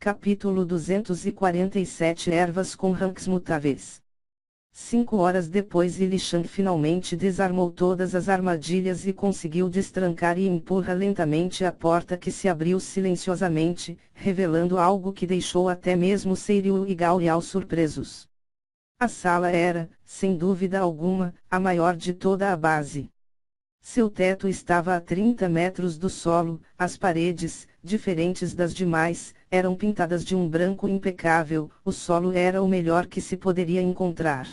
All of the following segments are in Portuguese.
Capítulo 247 Ervas com ranks mutáveis. 5 horas depois Ilishan finalmente desarmou todas as armadilhas e conseguiu destrancar e empurra lentamente a porta que se abriu silenciosamente, revelando algo que deixou até mesmo Seiryu e Gao Liao surpresos. A sala era, sem dúvida alguma, a maior de toda a base. Seu teto estava a 30 metros do solo, as paredes, diferentes das demais, eram pintadas de um branco impecável, o solo era o melhor que se poderia encontrar.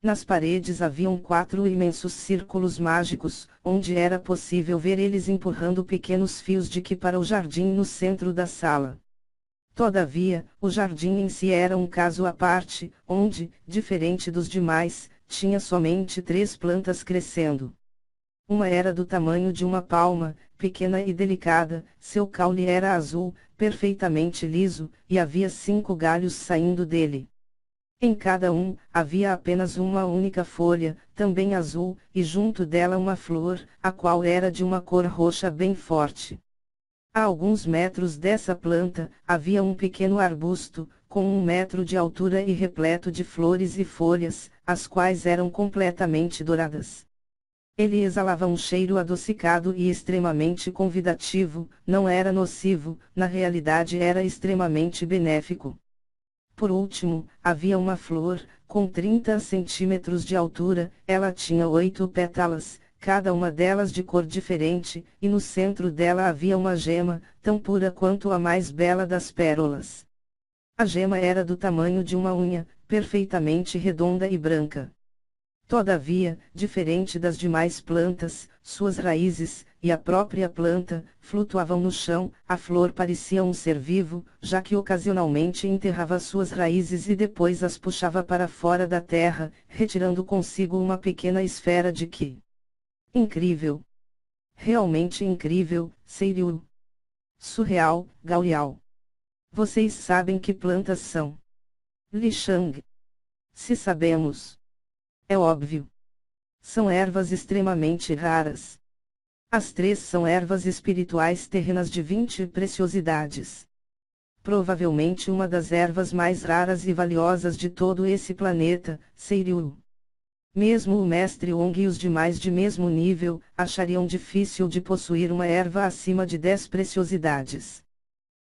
Nas paredes haviam 4 imensos círculos mágicos, onde era possível ver eles empurrando pequenos fios de Qi para o jardim no centro da sala. Todavia, o jardim em si era um caso à parte, onde, diferente dos demais, tinha somente 3 plantas crescendo. Uma era do tamanho de uma palma, pequena e delicada, seu caule era azul, perfeitamente liso, e havia 5 galhos saindo dele. Em cada um, havia apenas uma única folha, também azul, e junto dela uma flor, a qual era de uma cor roxa bem forte. A alguns metros dessa planta, havia um pequeno arbusto, com 1 metro de altura e repleto de flores e folhas, as quais eram completamente douradas. Ele exalava um cheiro adocicado e extremamente convidativo, não era nocivo, na realidade era extremamente benéfico. Por último, havia uma flor, com 30 centímetros de altura, ela tinha 8 pétalas, cada uma delas de cor diferente, e no centro dela havia uma gema, tão pura quanto a mais bela das pérolas. A gema era do tamanho de uma unha, perfeitamente redonda e branca. Todavia, diferente das demais plantas, suas raízes, e a própria planta, flutuavam no chão, a flor parecia um ser vivo, já que ocasionalmente enterrava suas raízes e depois as puxava para fora da terra, retirando consigo uma pequena esfera de Qi. Incrível! Realmente incrível, Seiryu. Surreal, Gao Liao. Vocês sabem que plantas são? Li Shang. Se sabemos. É óbvio. São ervas extremamente raras. As 3 são ervas espirituais terrenas de 20 preciosidades. Provavelmente uma das ervas mais raras e valiosas de todo esse planeta, Seiryu. Mesmo o mestre Wong e os demais de mesmo nível, achariam difícil de possuir uma erva acima de 10 preciosidades.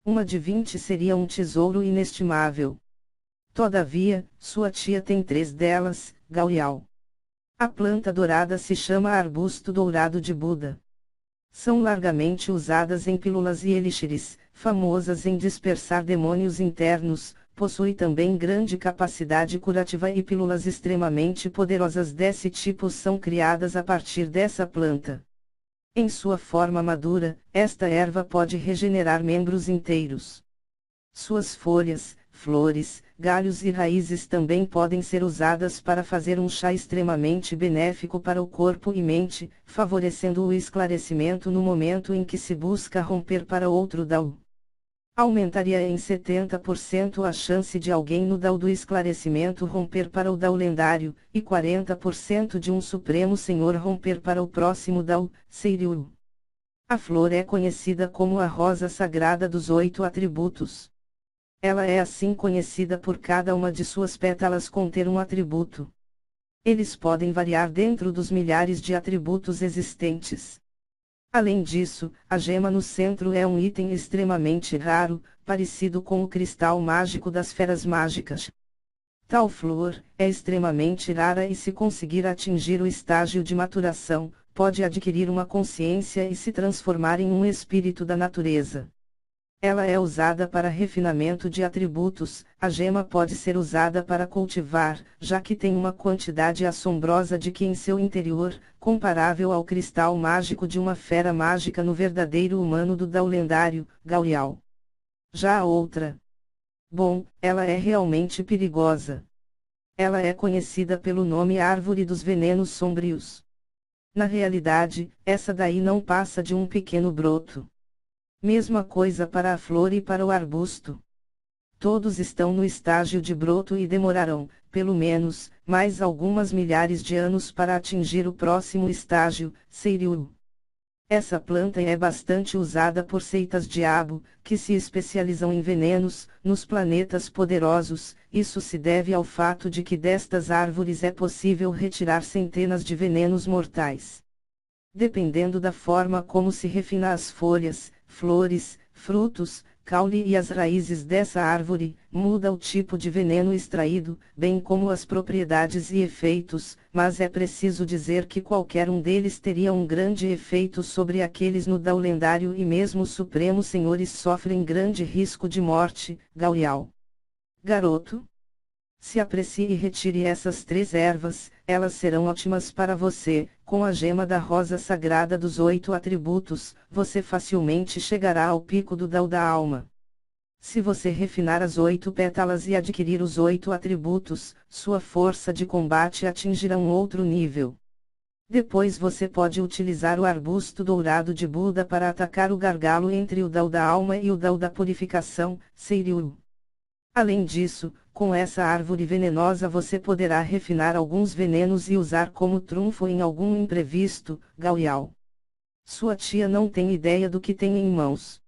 Uma de 20 seria um tesouro inestimável. Todavia, sua tia tem 3 delas, Gao Liao. A planta dourada se chama arbusto dourado de Buda. São largamente usadas em pílulas e elixires, famosas em dispersar demônios internos, possui também grande capacidade curativa e pílulas extremamente poderosas desse tipo são criadas a partir dessa planta. Em sua forma madura, esta erva pode regenerar membros inteiros. Suas folhas, flores, galhos e raízes também podem ser usadas para fazer um chá extremamente benéfico para o corpo e mente, favorecendo o esclarecimento no momento em que se busca romper para outro Dao. Aumentaria em 70% a chance de alguém no Dao do esclarecimento romper para o Dao lendário, e 40% de um Supremo Senhor romper para o próximo Dao, Seiryu. A flor é conhecida como a rosa sagrada dos 8 atributos. Ela é assim conhecida por cada uma de suas pétalas conter um atributo. Eles podem variar dentro dos milhares de atributos existentes. Além disso, a gema no centro é um item extremamente raro, parecido com o cristal mágico das feras mágicas. Tal flor é extremamente rara e se conseguir atingir o estágio de maturação, pode adquirir uma consciência e se transformar em um espírito da natureza. Ela é usada para refinamento de atributos, a gema pode ser usada para cultivar, já que tem uma quantidade assombrosa de Qi em seu interior, comparável ao cristal mágico de uma fera mágica no verdadeiro humano do Dao lendário, Gao Liao. Já a outra. Bom, ela é realmente perigosa. Ela é conhecida pelo nome Árvore dos Venenos Sombrios. Na realidade, essa daí não passa de um pequeno broto. Mesma coisa para a flor e para o arbusto. Todos estão no estágio de broto e demorarão, pelo menos, mais algumas milhares de anos para atingir o próximo estágio, Seiryu. Essa planta é bastante usada por seitas diabo, que se especializam em venenos, nos planetas poderosos. Isso se deve ao fato de que destas árvores é possível retirar centenas de venenos mortais. Dependendo da forma como se refina as folhas, flores, frutos, caule e as raízes dessa árvore, muda o tipo de veneno extraído, bem como as propriedades e efeitos, mas é preciso dizer que qualquer um deles teria um grande efeito sobre aqueles no Dao lendário e mesmo os supremos senhores sofrem grande risco de morte. Gaoyao. Garoto, se aprecie e retire essas 3 ervas, elas serão ótimas para você. Com a gema da rosa sagrada dos 8 atributos, você facilmente chegará ao pico do Dao da alma. Se você refinar as 8 pétalas e adquirir os 8 atributos, sua força de combate atingirá um outro nível. Depois você pode utilizar o arbusto dourado de Buda para atacar o gargalo entre o Dao da alma e o Dao da purificação, Seiryu. Além disso, com essa árvore venenosa você poderá refinar alguns venenos e usar como trunfo em algum imprevisto. Gaoyao. Sua tia não tem ideia do que tem em mãos.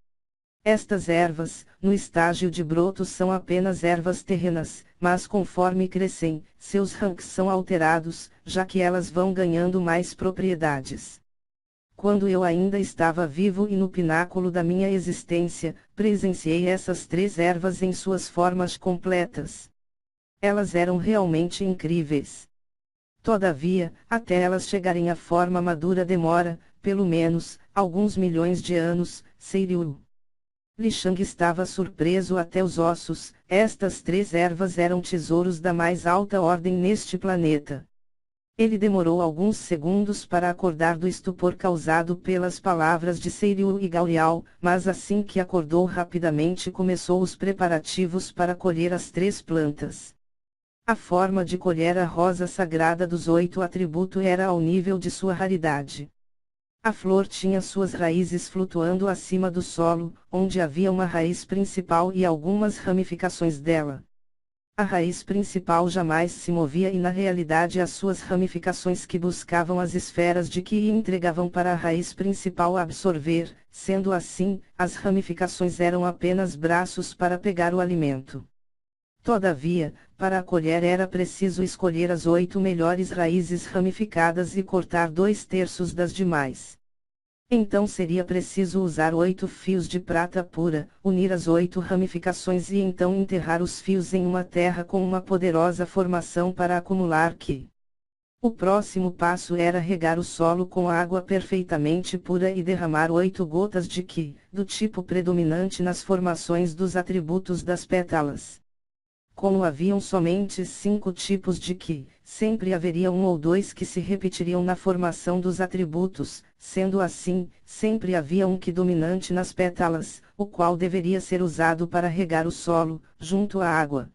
Estas ervas, no estágio de brotos são apenas ervas terrenas, mas conforme crescem, seus ranks são alterados, já que elas vão ganhando mais propriedades. Quando eu ainda estava vivo e no pináculo da minha existência, presenciei essas 3 ervas em suas formas completas. Elas eram realmente incríveis. Todavia, até elas chegarem à forma madura demora, pelo menos, alguns milhões de anos. Seiryu. Li Shang estava surpreso até os ossos. Estas 3 ervas eram tesouros da mais alta ordem neste planeta. Ele demorou alguns segundos para acordar do estupor causado pelas palavras de Seiryu e Gaoyao, mas assim que acordou rapidamente começou os preparativos para colher as 3 plantas. A forma de colher a rosa sagrada dos 8 atributos era ao nível de sua raridade. A flor tinha suas raízes flutuando acima do solo, onde havia uma raiz principal e algumas ramificações dela. A raiz principal jamais se movia e na realidade as suas ramificações que buscavam as esferas de Qi e entregavam para a raiz principal absorver, sendo assim, as ramificações eram apenas braços para pegar o alimento. Todavia, para a colher era preciso escolher as 8 melhores raízes ramificadas e cortar 2/3 das demais. Então seria preciso usar 8 fios de prata pura, unir as 8 ramificações e então enterrar os fios em uma terra com uma poderosa formação para acumular Qi. O próximo passo era regar o solo com água perfeitamente pura e derramar 8 gotas de Qi, do tipo predominante nas formações dos atributos das pétalas. Como haviam somente 5 tipos de Qi, sempre haveria 1 ou 2 que se repetiriam na formação dos atributos, sendo assim, sempre havia um Qi dominante nas pétalas, o qual deveria ser usado para regar o solo, junto à água.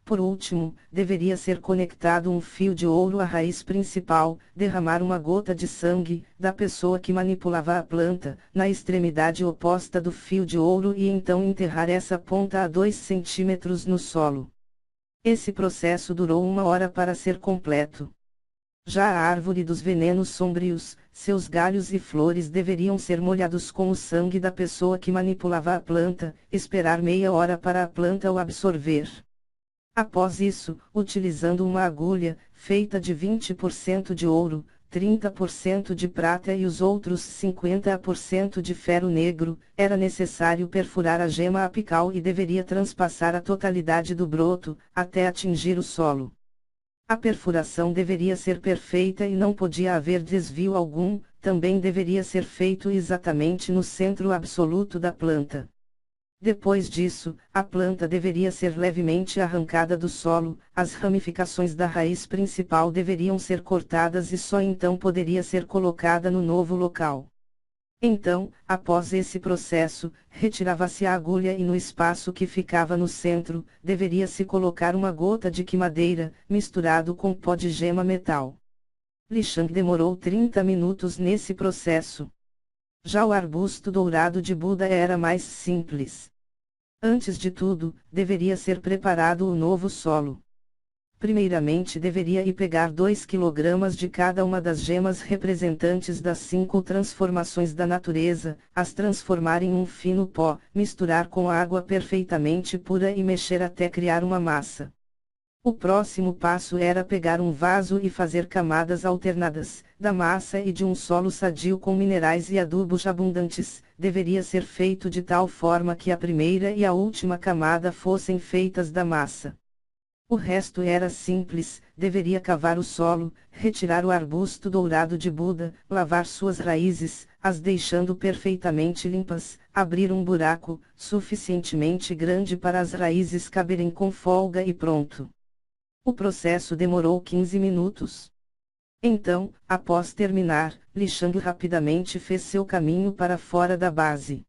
Por último, deveria ser conectado um fio de ouro à raiz principal, derramar uma gota de sangue, da pessoa que manipulava a planta, na extremidade oposta do fio de ouro e então enterrar essa ponta a 2 centímetros no solo. Esse processo durou 1 hora para ser completo. Já a árvore dos venenos sombrios, seus galhos e flores deveriam ser molhados com o sangue da pessoa que manipulava a planta, esperar meia hora para a planta o absorver. Após isso, utilizando uma agulha, feita de 20% de ouro, 30% de prata e os outros 50% de ferro negro, era necessário perfurar a gema apical e deveria transpassar a totalidade do broto, até atingir o solo. A perfuração deveria ser perfeita e não podia haver desvio algum, também deveria ser feito exatamente no centro absoluto da planta. Depois disso, a planta deveria ser levemente arrancada do solo, as ramificações da raiz principal deveriam ser cortadas e só então poderia ser colocada no novo local. Então, após esse processo, retirava-se a agulha e no espaço que ficava no centro, deveria-se colocar uma gota de quimadeira, misturado com pó de gema metal. Li Shang demorou 30 minutos nesse processo. Já o arbusto dourado de Buda era mais simples. Antes de tudo, deveria ser preparado o novo solo. Primeiramente deveria ir pegar 2 kg de cada uma das gemas representantes das 5 transformações da natureza, as transformar em um fino pó, misturar com água perfeitamente pura e mexer até criar uma massa. O próximo passo era pegar um vaso e fazer camadas alternadas, da massa e de um solo sadio com minerais e adubos abundantes. Deveria ser feito de tal forma que a primeira e a última camada fossem feitas da massa. O resto era simples, deveria cavar o solo, retirar o arbusto dourado de Buda, lavar suas raízes, as deixando perfeitamente limpas, abrir um buraco, suficientemente grande para as raízes caberem com folga e pronto. O processo demorou 15 minutos. Então, após terminar, Li Shang rapidamente fez seu caminho para fora da base.